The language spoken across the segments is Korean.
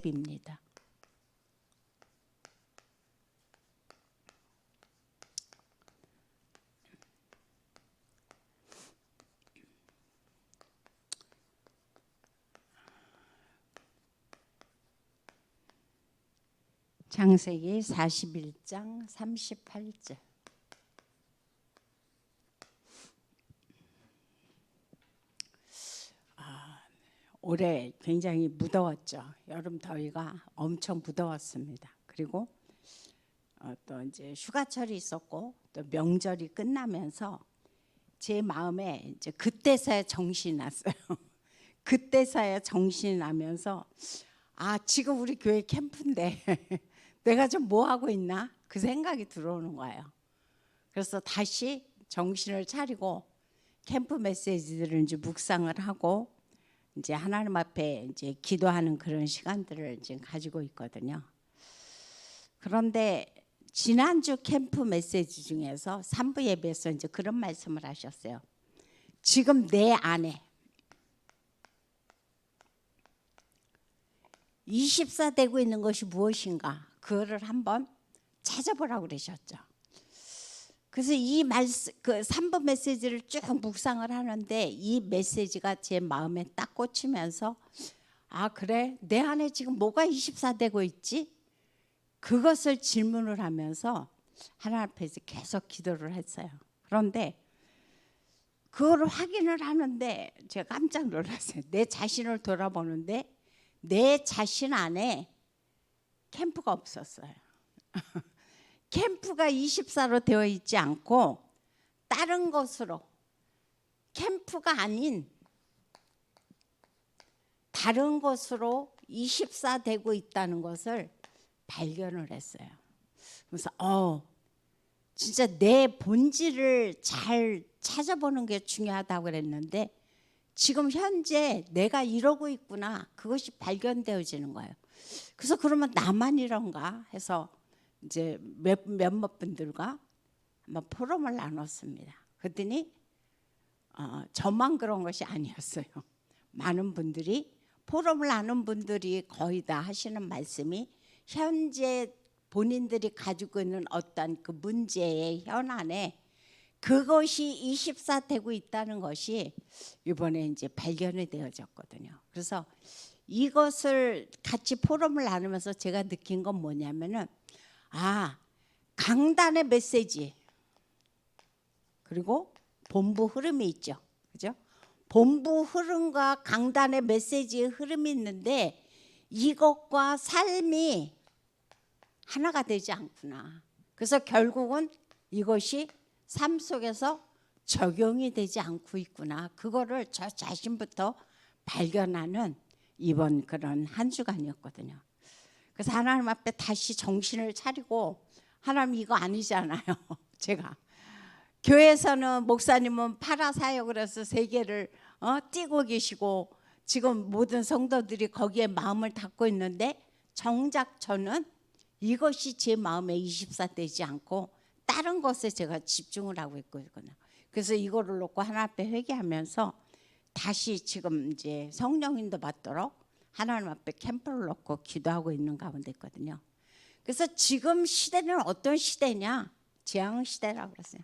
앱입니다. 창세기 41장 38절. 올해 굉장히 무더웠죠. 여름 더위가 엄청 무더웠습니다. 그리고 또 이제 휴가철이 있었고 또 명절이 끝나면서 제 마음에 이제 그때서야 정신이 났어요. 그때서야 정신이 나면서 지금 우리 교회 캠프인데 내가 좀 뭐 하고 있나 그 생각이 들어오는 거예요. 그래서 다시 정신을 차리고 캠프 메시지들을 이제 묵상을 하고 이제 하나님 앞에 이제 기도하는 그런 시간들을 지금 가지고 있거든요. 그런데 지난주 캠프 메시지 중에서 3부 예배에서 이제 그런 말씀을 하셨어요. 지금 내 안에 24되고 있는 것이 무엇인가 그거를 한번 찾아보라고 그러셨죠. 그래서 이 말씀, 그 3부 메시지를 쭉 묵상을 하는데 이 메시지가 제 마음에 딱 꽂히면서 그래 내 안에 지금 뭐가 24되고 있지? 그것을 질문을 하면서 하나님 앞에서 계속 기도를 했어요. 그런데 그걸 확인을 하는데 제가 깜짝 놀랐어요. 내 자신을 돌아보는데 내 자신 안에 캠프가 없었어요. 캠프가 24로 되어 있지 않고 다른 것으로 캠프가 아닌 다른 것으로 24 되고 있다는 것을 발견을 했어요. 그래서 진짜 내 본질을 잘 찾아보는 게 중요하다고 그랬는데 지금 현재 내가 이러고 있구나 그것이 발견되어지는 거예요. 그래서 그러면 나만 이런가 해서 이제 몇몇 분들과 한번 포럼을 나눴습니다. 그랬더니 저만 그런 것이 아니었어요. 많은 분들이 포럼을 나눈 분들이 거의 다 하시는 말씀이 현재 본인들이 가지고 있는 어떤 그 문제의 현안에 그것이 24 되고 있다는 것이 이번에 이제 발견이 되어졌거든요. 그래서 이것을 같이 포럼을 나누면서 제가 느낀 건 뭐냐면은 강단의 메시지 그리고 본부 흐름이 있죠. 그죠? 본부 흐름과 강단의 메시지의 흐름이 있는데 이것과 삶이 하나가 되지 않구나. 그래서 결국은 이것이 삶 속에서 적용이 되지 않고 있구나. 그거를 저 자신부터 발견하는 이번 그런 한 주간이었거든요. 그래서 하나님 앞에 다시 정신을 차리고 하나님 이거 아니잖아요. 제가 교회에서는 목사님은 파라 사역을 해서 세계를 뛰고 계시고 지금 모든 성도들이 거기에 마음을 닫고 있는데 정작 저는 이것이 제 마음에 24 되지 않고 다른 것에 제가 집중을 하고 있거든요. 그래서 이거를 놓고 하나님 앞에 회개하면서 다시 지금 이제 성령님도 받도록 하나님 앞에 캠프를 놓고 기도하고 있는 가운데 있거든요. 그래서 지금 시대는 어떤 시대냐? 재앙 시대라고 그랬어요.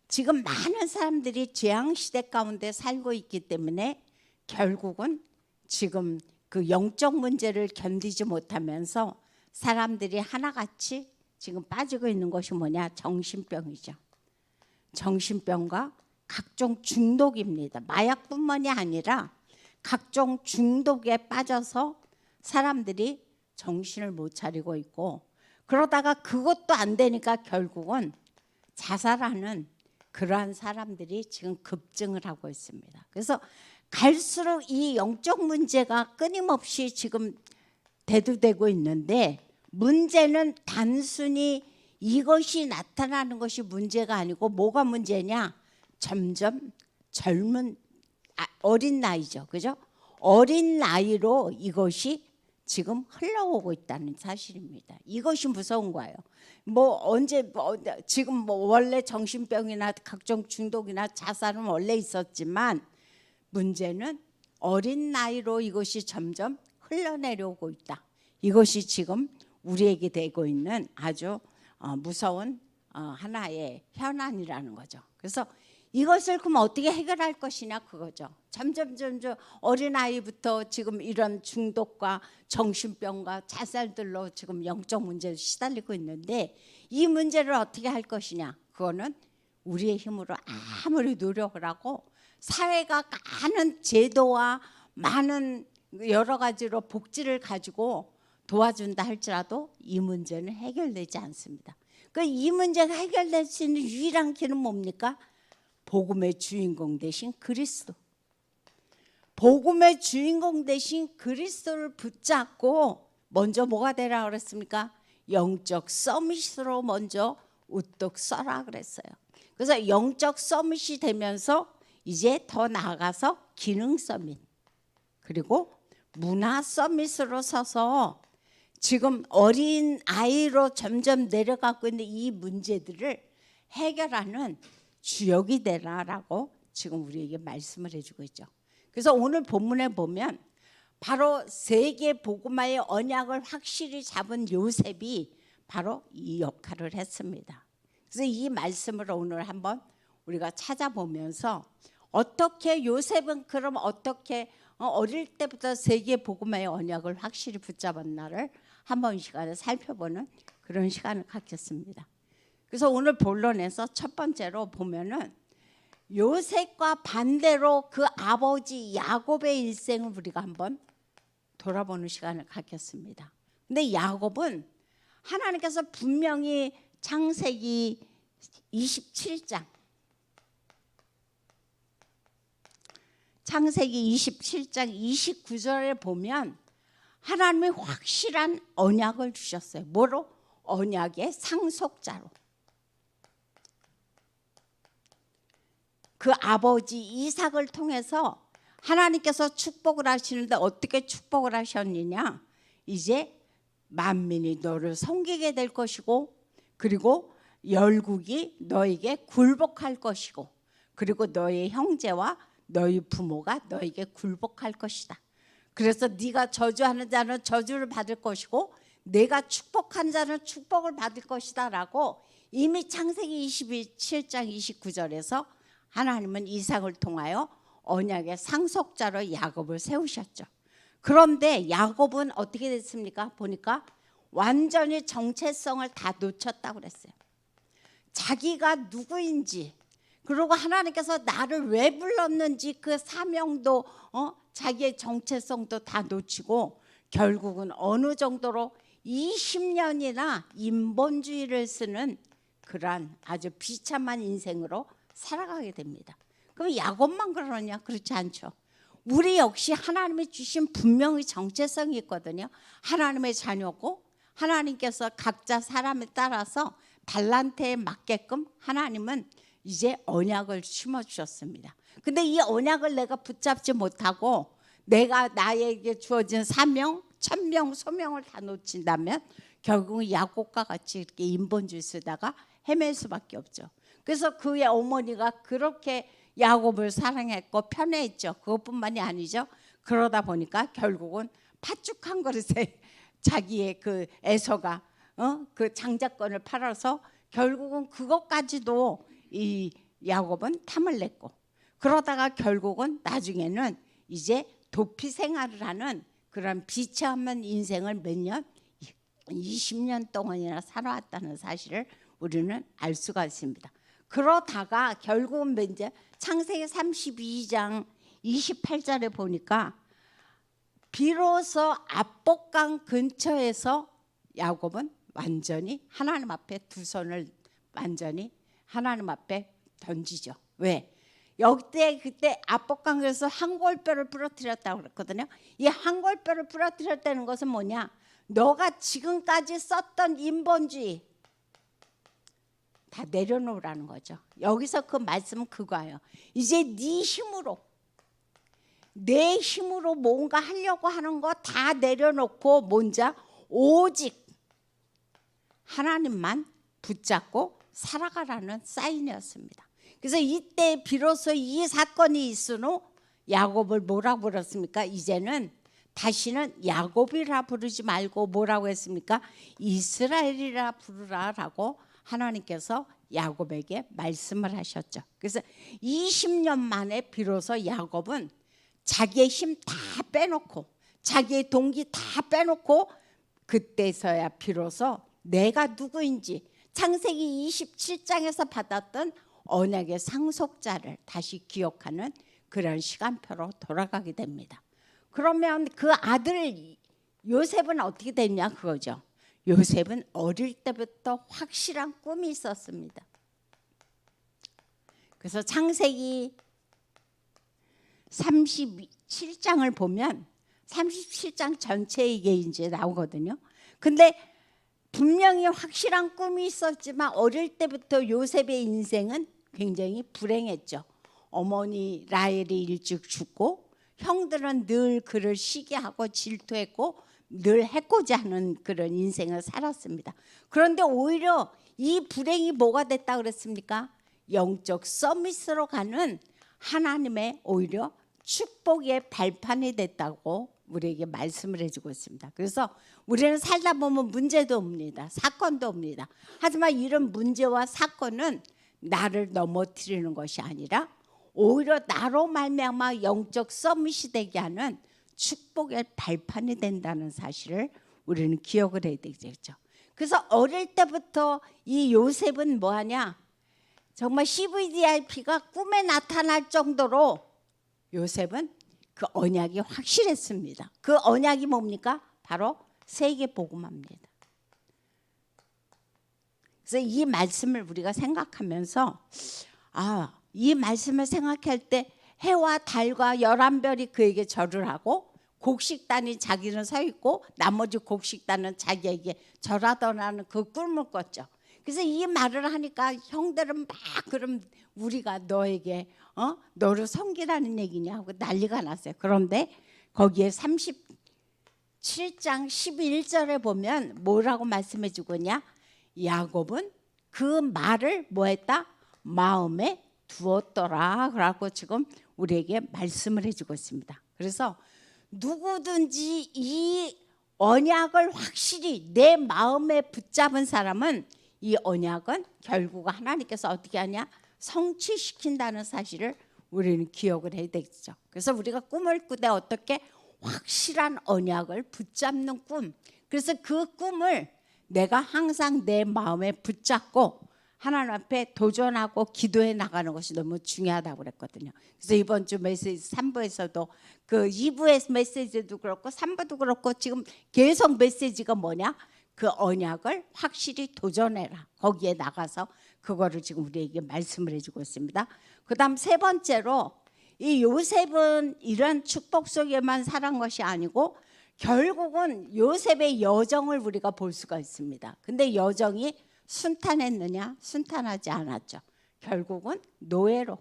지금 많은 사람들이 재앙 시대 가운데 살고 있기 때문에 결국은 지금 그 영적 문제를 견디지 못하면서 사람들이 하나같이 지금 빠지고 있는 것이 뭐냐? 정신병이죠. 정신병과 각종 중독입니다. 마약뿐만이 아니라 각종 중독에 빠져서 사람들이 정신을 못 차리고 있고 그러다가 그것도 안 되니까 결국은 자살하는 그러한 사람들이 지금 급증을 하고 있습니다. 그래서 갈수록 이 영적 문제가 끊임없이 지금 대두되고 있는데 문제는 단순히 이것이 나타나는 것이 문제가 아니고 뭐가 문제냐? 점점 젊은 어린 나이죠. 그죠? 어린 나이로 이것이 지금 흘러오고 있다는 사실입니다. 이것이 무서운 거예요. 지금 원래 정신병이나 각종 중독이나 자살은 원래 있었지만 문제는 어린 나이로 이것이 점점 흘러내려오고 있다. 이것이 지금 우리에게 되고 있는 아주 무서운 하나의 현안이라는 거죠. 그래서 이것을 그럼 어떻게 해결할 것이냐 그거죠. 점점 어린아이부터 지금 이런 중독과 정신병과 자살들로 지금 영적 문제에 시달리고 있는데 이 문제를 어떻게 할 것이냐 그거는 우리의 힘으로 아무리 노력을 하고 사회가 많은 제도와 많은 여러 가지로 복지를 가지고 도와준다 할지라도 이 문제는 해결되지 않습니다. 이 문제가 해결될 수 있는 유일한 길은 뭡니까? 복음의 주인공 되신 그리스도. 복음의 주인공 되신 그리스도를 붙잡고 먼저 뭐가 되라 그랬습니까? 영적 서밋으로 먼저 우뚝 서라 그랬어요. 그래서 영적 서밋이 되면서 이제 더 나아가서 기능 서밋 그리고 문화 서밋으로 서서 지금 어린 아이로 점점 내려가고 있는 이 문제들을 해결하는 주역이 되라라고 지금 우리에게 말씀을 해주고 있죠. 그래서 오늘 본문에 보면 바로 세계 복음화의 언약을 확실히 잡은 요셉이 바로 이 역할을 했습니다. 그래서 이 말씀을 오늘 한번 우리가 찾아보면서 어떻게 요셉은 그럼 어떻게 어릴 때부터 세계 복음화의 언약을 확실히 붙잡았나를 한번 이 시간에 살펴보는 그런 시간을 갖겠습니다. 그래서 오늘 본론에서 첫 번째로 보면은 요셉과 반대로 그 아버지 야곱의 일생을 우리가 한번 돌아보는 시간을 갖겠습니다. 근데 야곱은 하나님께서 분명히 창세기 27장 창세기 27장 29절에 보면 하나님이 확실한 언약을 주셨어요. 뭐로? 언약의 상속자로. 그 아버지 이삭을 통해서 하나님께서 축복을 하시는데 어떻게 축복을 하셨느냐? 이제 만민이 너를 섬기게 될 것이고 그리고 열국이 너에게 굴복할 것이고 그리고 너의 형제와 너희 부모가 너에게 굴복할 것이다. 그래서 네가 저주하는 자는 저주를 받을 것이고 내가 축복한 자는 축복을 받을 것이다 라고 이미 창세기 27장 29절에서 하나님은 이삭을 통하여 언약의 상속자로 야곱을 세우셨죠. 그런데 야곱은 어떻게 됐습니까? 보니까 완전히 정체성을 다 놓쳤다고 그랬어요. 자기가 누구인지 그리고 하나님께서 나를 왜 불렀는지 그 사명도 자기의 정체성도 다 놓치고 결국은 어느 정도로 20년이나 인본주의를 쓰는 그러한 아주 비참한 인생으로 살아가게 됩니다. 그럼 야곱만 그러냐? 그렇지 않죠. 우리 역시 하나님이 주신 분명히 정체성이 있거든요. 하나님의 자녀고 하나님께서 각자 사람에 따라서 달란트에 맞게끔 하나님은 이제 언약을 심어주셨습니다. 근데 이 언약을 내가 붙잡지 못하고 내가 나에게 주어진 사명, 천명, 소명을 다 놓친다면 결국은 야곱과 같이 이렇게 인본주의 쓰다가 헤맬 수밖에 없죠. 그래서 그의 어머니가 그렇게 야곱을 사랑했고 편애했죠. 그것뿐만이 아니죠. 그러다 보니까 결국은 팥죽 한 그릇에 자기의 그 에서가 그 장자권을 팔아서 결국은 그것까지도 이 야곱은 탐을 냈고 그러다가 결국은 나중에는 이제 도피 생활을 하는 그런 비참한 인생을 몇 년? 20년 동안이나 살아왔다는 사실을 우리는 알 수가 있습니다. 그러다가 결국은 이제 창세기 32장 28절에 보니까 비로소 압복강 근처에서 야곱은 완전히 하나님 앞에 두 손을 완전히 하나님 앞에 던지죠. 왜? 그때 압복강에서 한골뼈를 부러뜨렸다고 그랬거든요. 이 한골뼈를 부러뜨렸다는 것은 뭐냐? 너가 지금까지 썼던 인본주의 다 내려놓으라는 거죠. 여기서 그 말씀은 그거예요. 이제 네 힘으로 내 힘으로 뭔가 하려고 하는 거 다 내려놓고 뭔자 오직 하나님만 붙잡고 살아가라는 사인이었습니다. 그래서 이때 비로소 이 사건이 있은 후 야곱을 뭐라고 불렀습니까? 이제는 다시는 야곱이라 부르지 말고 뭐라고 했습니까? 이스라엘이라 부르라라고 하나님께서 야곱에게 말씀을 하셨죠. 그래서 20년 만에 비로소 야곱은 자기의 힘 다 빼놓고 자기의 동기 다 빼놓고 그때서야 비로소 내가 누구인지 창세기 27장에서 받았던 언약의 상속자를 다시 기억하는 그런 시간표로 돌아가게 됩니다. 그러면 그 아들 요셉은 어떻게 됐냐 그거죠. 요셉은 어릴 때부터 확실한 꿈이 있었습니다. 그래서 창세기 37장을 보면 37장 전체에 이게 이제 나오거든요. 근데 분명히 확실한 꿈이 있었지만 어릴 때부터 요셉의 인생은 굉장히 불행했죠. 어머니 라헬이 일찍 죽고 형들은 늘 그를 시기하고 질투했고 늘 해코지 하는 그런 인생을 살았습니다. 그런데 오히려 이 불행이 뭐가 됐다 그랬습니까? 영적 서밋으로 가는 하나님의 오히려 축복의 발판이 됐다고 우리에게 말씀을 해주고 있습니다. 그래서 우리는 살다 보면 문제도 옵니다. 사건도 옵니다. 하지만 이런 문제와 사건은 나를 넘어뜨리는 것이 아니라 오히려 나로 말미암아 영적 서밋이 되게 하는 축복의 발판이 된다는 사실을 우리는 기억을 해야 되겠죠. 그래서 어릴 때부터 이 요셉은 뭐하냐? 정말 CVDIP가 꿈에 나타날 정도로 요셉은 그 언약이 확실했습니다. 그 언약이 뭡니까? 바로 세계복음화입니다. 그래서 이 말씀을 우리가 생각하면서 이 말씀을 생각할 때 해와 달과 11별이 그에게 절을 하고 곡식단이 자기는 서 있고 나머지 곡식단은 자기에게 절하더라는 그 꿈을 꿨죠. 그래서 이 말을 하니까 형들은 막 그럼 우리가 너에게 너를 섬기라는 얘기냐 하고 난리가 났어요. 그런데 거기에 37장 11절에 보면 뭐라고 말씀해 주거냐? 야곱은 그 말을 뭐했다? 마음에 두었더라. 그러고 지금 우리에게 말씀을 해주고 있습니다. 그래서 누구든지 이 언약을 확실히 내 마음에 붙잡은 사람은 이 언약은 결국 하나님께서 어떻게 하냐? 성취시킨다는 사실을 우리는 기억을 해야 되겠죠. 그래서 우리가 꿈을 꾸되 어떻게 확실한 언약을 붙잡는 꿈. 그래서 그 꿈을 내가 항상 내 마음에 붙잡고 하나님 앞에 도전하고 기도해 나가는 것이 너무 중요하다고 그랬거든요. 그래서 이번 주 메시지 3부에서도 그 2부의 메시지도 그렇고 3부도 그렇고 지금 계속 메시지가 뭐냐? 그 언약을 확실히 도전해라. 거기에 나가서 그거를 지금 우리에게 말씀을 해주고 있습니다. 그 다음 세 번째로 이 요셉은 이런 축복 속에만 살은 것이 아니고 결국은 요셉의 여정을 우리가 볼 수가 있습니다. 근데 여정이 순탄했느냐? 순탄하지 않았죠. 결국은 노예로,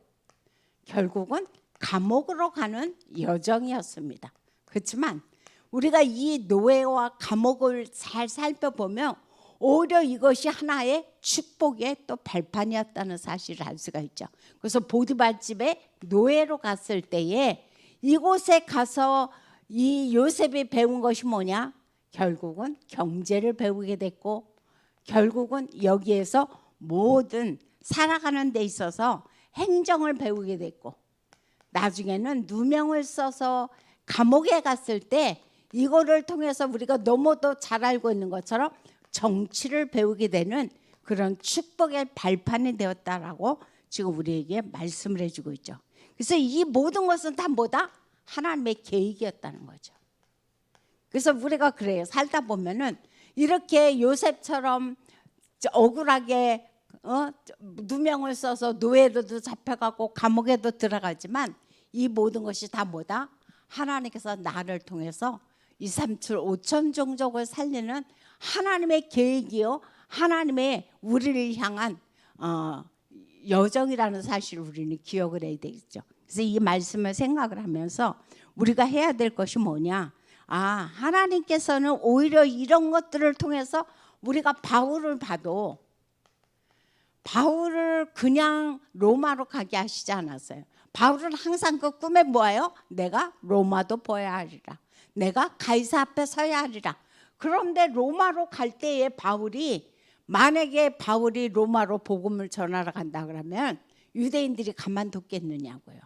결국은 감옥으로 가는 여정이었습니다. 그렇지만 우리가 이 노예와 감옥을 잘 살펴보면 오히려 이것이 하나의 축복의 또 발판이었다는 사실을 알 수가 있죠. 그래서 보디발 집에 노예로 갔을 때에 이곳에 가서 이 요셉이 배운 것이 뭐냐? 결국은 경제를 배우게 됐고 결국은 여기에서 모든 살아가는 데 있어서 행정을 배우게 됐고 나중에는 누명을 써서 감옥에 갔을 때 이거를 통해서 우리가 너무도 잘 알고 있는 것처럼 정치를 배우게 되는 그런 축복의 발판이 되었다라고 지금 우리에게 말씀을 해주고 있죠. 그래서 이 모든 것은 다 뭐다? 하나님의 계획이었다는 거죠. 그래서 우리가 그래요. 살다 보면은 이렇게 요셉처럼 억울하게 누명을 써서 노예로도 잡혀가고 감옥에도 들어가지만 이 모든 것이 다 뭐다? 하나님께서 나를 통해서 2, 3, 7, 5천 종족을 살리는 하나님의 계획이요 하나님의 우리를 향한 여정이라는 사실을 우리는 기억을 해야 되겠죠. 그래서 이 말씀을 생각을 하면서 우리가 해야 될 것이 뭐냐? 하나님께서는 오히려 이런 것들을 통해서 우리가 바울을 봐도 바울을 그냥 로마로 가게 하시지 않았어요. 바울은 항상 그 꿈에 뭐예요? 내가 로마도 보아야 하리라. 내가 가이사 앞에 서야 하리라. 그런데 로마로 갈 때에 만약에 바울이 로마로 복음을 전하러 간다 그러면 유대인들이 가만뒀겠느냐고요.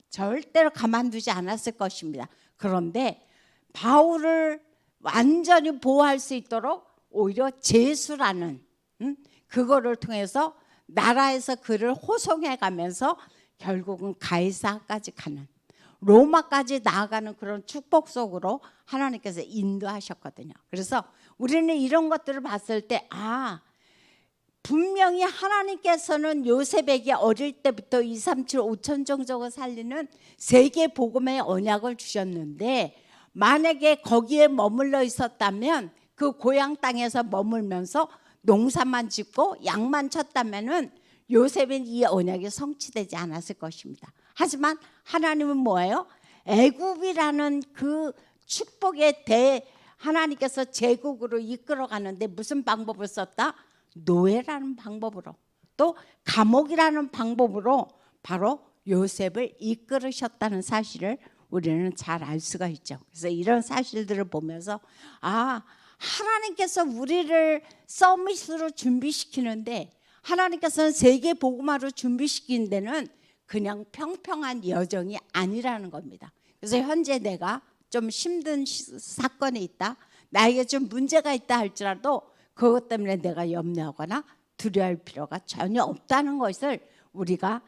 절대로 가만두지 않았을 것입니다. 그런데 바울을 완전히 보호할 수 있도록 오히려 제수라는 그거를 통해서 나라에서 그를 호송해 가면서 결국은 가이사까지 가는, 로마까지 나아가는 그런 축복 속으로 하나님께서 인도하셨거든요. 그래서 우리는 이런 것들을 봤을 때 분명히 하나님께서는 요셉에게 어릴 때부터 2, 3, 7, 5천 종족을 살리는 세계 복음의 언약을 주셨는데, 만약에 거기에 머물러 있었다면, 그 고향 땅에서 머물면서 농사만 짓고 양만 쳤다면은 요셉은 이 언약이 성취되지 않았을 것입니다. 하지만 하나님은 뭐예요? 애굽이라는 그 축복의 하나님께서 제국으로 이끌어가는데 무슨 방법을 썼다? 노예라는 방법으로, 또 감옥이라는 방법으로 바로 요셉을 이끌으셨다는 사실을 우리는 잘 알 수가 있죠. 그래서 이런 사실들을 보면서 하나님께서 우리를 서밋으로 준비시키는데, 하나님께서는 세계 복음화로 준비시킨 데는 그냥 평평한 여정이 아니라는 겁니다. 그래서 현재 내가 좀 힘든 사건이 있다, 나에게 좀 문제가 있다 할지라도 그것 때문에 내가 염려하거나 두려워할 필요가 전혀 없다는 것을 우리가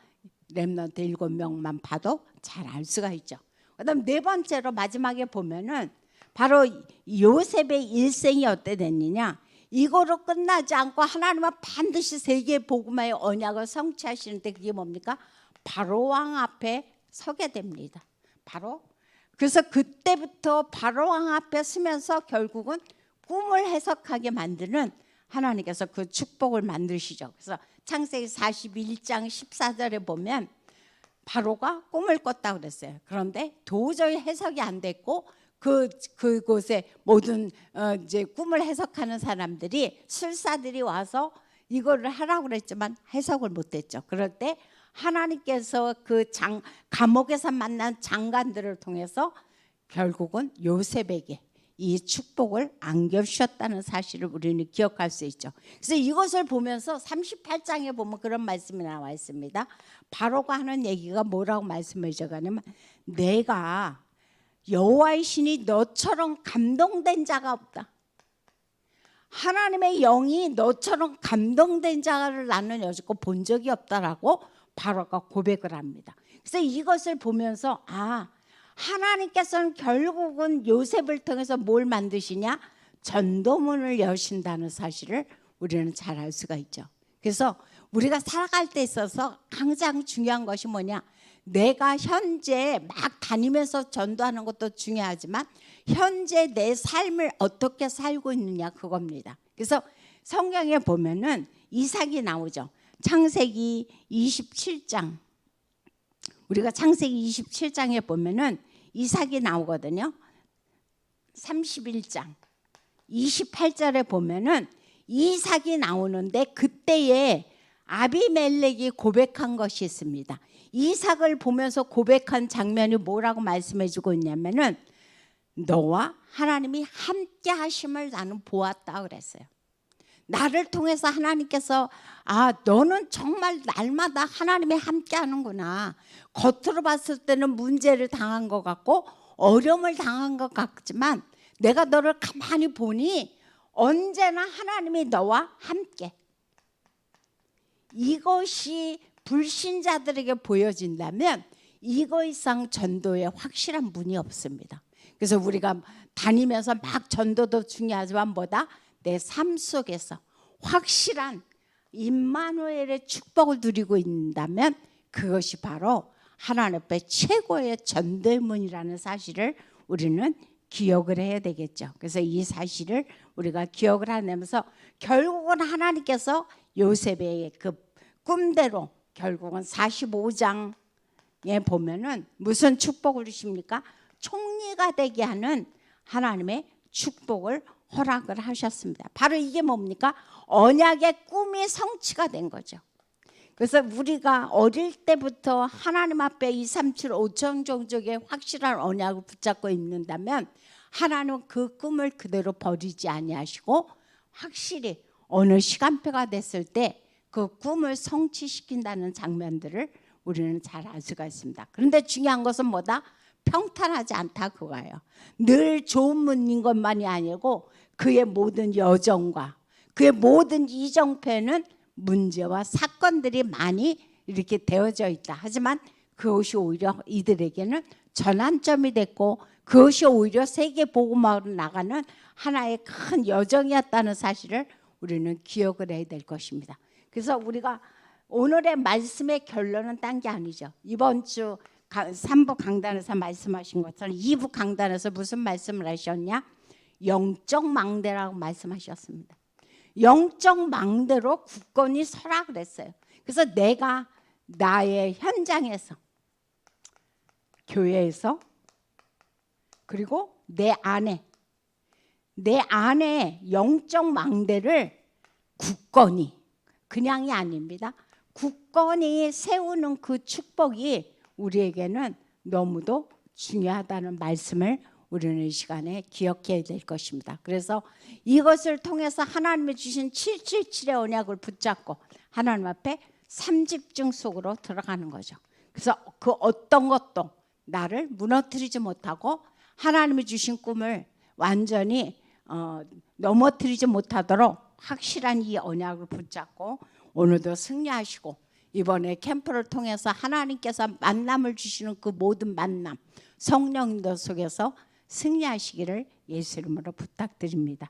렘넌트 7명만 봐도 잘 알 수가 있죠. 그다음 네 번째로 마지막에 보면은 바로 요셉의 일생이 어때 됐느냐, 이거로 끝나지 않고 하나님은 반드시 세계 복음화의 언약을 성취하시는데 그게 뭡니까? 바로 왕 앞에 서게 됩니다. 그래서 그때부터 바로 왕 앞에 서면서 결국은 꿈을 해석하게 만드는 하나님께서 그 축복을 만드시죠. 그래서 창세기 41장 14절에 보면 바로가 꿈을 꿨다고 그랬어요. 그런데 도저히 해석이 안 됐고 그곳에 모든 이제 꿈을 해석하는 사람들이, 술사들이 와서 이거를 하라고 그랬지만 해석을 못했죠. 그럴 때 하나님께서 그 감옥에서 만난 장관들을 통해서 결국은 요셉에게 이 축복을 안겨주셨다는 사실을 우리는 기억할 수 있죠. 그래서 이것을 보면서 38장에 보면 그런 말씀이 나와 있습니다. 바로가 하는 얘기가 뭐라고 말씀해 줘가냐면, 내가 여호와의 신이 너처럼 감동된 자가 없다. 하나님의 영이 너처럼 감동된 자를 나는 여지껏 본 적이 없다라고 바로가 고백을 합니다. 그래서 이것을 보면서 하나님께서는 결국은 요셉을 통해서 뭘 만드시냐? 전도문을 여신다는 사실을 우리는 잘 알 수가 있죠. 그래서 우리가 살아갈 때 있어서 가장 중요한 것이 뭐냐? 내가 현재 막 다니면서 전도하는 것도 중요하지만 현재 내 삶을 어떻게 살고 있느냐, 그겁니다. 그래서 성경에 보면은 이삭이 나오죠. 창세기 27장, 우리가 창세기 27장에 보면은 이삭이 나오거든요. 31장 28절에 보면은 이삭이 나오는데 그때에 아비멜렉이 고백한 것이 있습니다. 이삭을 보면서 고백한 장면이 뭐라고 말씀해 주고 있냐면은, 너와 하나님이 함께 하심을 나는 보았다 그랬어요. 나를 통해서 하나님께서 너는 정말 날마다 하나님이 함께 하는구나. 겉으로 봤을 때는 문제를 당한 것 같고 어려움을 당한 것 같지만 내가 너를 가만히 보니 언제나 하나님이 너와 함께. 이것이 불신자들에게 보여진다면 이거 이상 전도에 확실한 문이 없습니다. 그래서 우리가 다니면서 막 전도도 중요하지만 뭐다? 내 삶 속에서 확실한 임마누엘의 축복을 누리고 있다면 그것이 바로 하나님 앞에 최고의 전도의 문이라는 사실을 우리는 기억을 해야 되겠죠. 그래서 이 사실을 우리가 기억을 하면서 결국은 하나님께서 요셉의 그 꿈대로 결국은 45장에 보면은 무슨 축복을 주십니까? 총리가 되게 하는 하나님의 축복을 허락을 하셨습니다. 바로 이게 뭡니까? 언약의 꿈이 성취가 된 거죠. 그래서 우리가 어릴 때부터 하나님 앞에 2, 3, 7, 5천 종족의 확실한 언약을 붙잡고 있는다면 하나님은 그 꿈을 그대로 버리지 아니하시고 확실히 어느 시간표가 됐을 때 그 꿈을 성취시킨다는 장면들을 우리는 잘 알 수가 있습니다. 그런데 중요한 것은 뭐다? 평탄하지 않다 그거예요. 늘 좋은 문인 것만이 아니고 그의 모든 여정과 그의 모든 이정표에는 문제와 사건들이 많이 이렇게 되어져 있다. 하지만 그것이 오히려 이들에게는 전환점이 됐고 그것이 오히려 세계 복음화로 나가는 하나의 큰 여정이었다는 사실을 우리는 기억을 해야 될 것입니다. 그래서 우리가 오늘의 말씀의 결론은 딴 게 아니죠. 이번 주 3부 강단에서 말씀하신 것처럼 2부 강단에서 무슨 말씀을 하셨냐? 영적 망대라고 말씀하셨습니다. 영적 망대로 굳건히 서라 그랬어요. 그래서 내가 나의 현장에서, 교회에서, 그리고 내 안에 영적 망대를 굳건히, 그냥이 아닙니다. 굳건히 세우는 그 축복이 우리에게는 너무도 중요하다는 말씀을 우리는 이 시간에 기억해야 될 것입니다. 그래서 이것을 통해서 하나님이 주신 777의 언약을 붙잡고 하나님 앞에 삼집중 속으로 들어가는 거죠. 그래서 그 어떤 것도 나를 무너뜨리지 못하고 하나님이 주신 꿈을 완전히 넘어뜨리지 못하도록 확실한 이 언약을 붙잡고 오늘도 승리하시고 이번에 캠프를 통해서 하나님께서 만남을 주시는 그 모든 만남 성령님들 속에서 승리하시기를 예수 이름으로 부탁드립니다.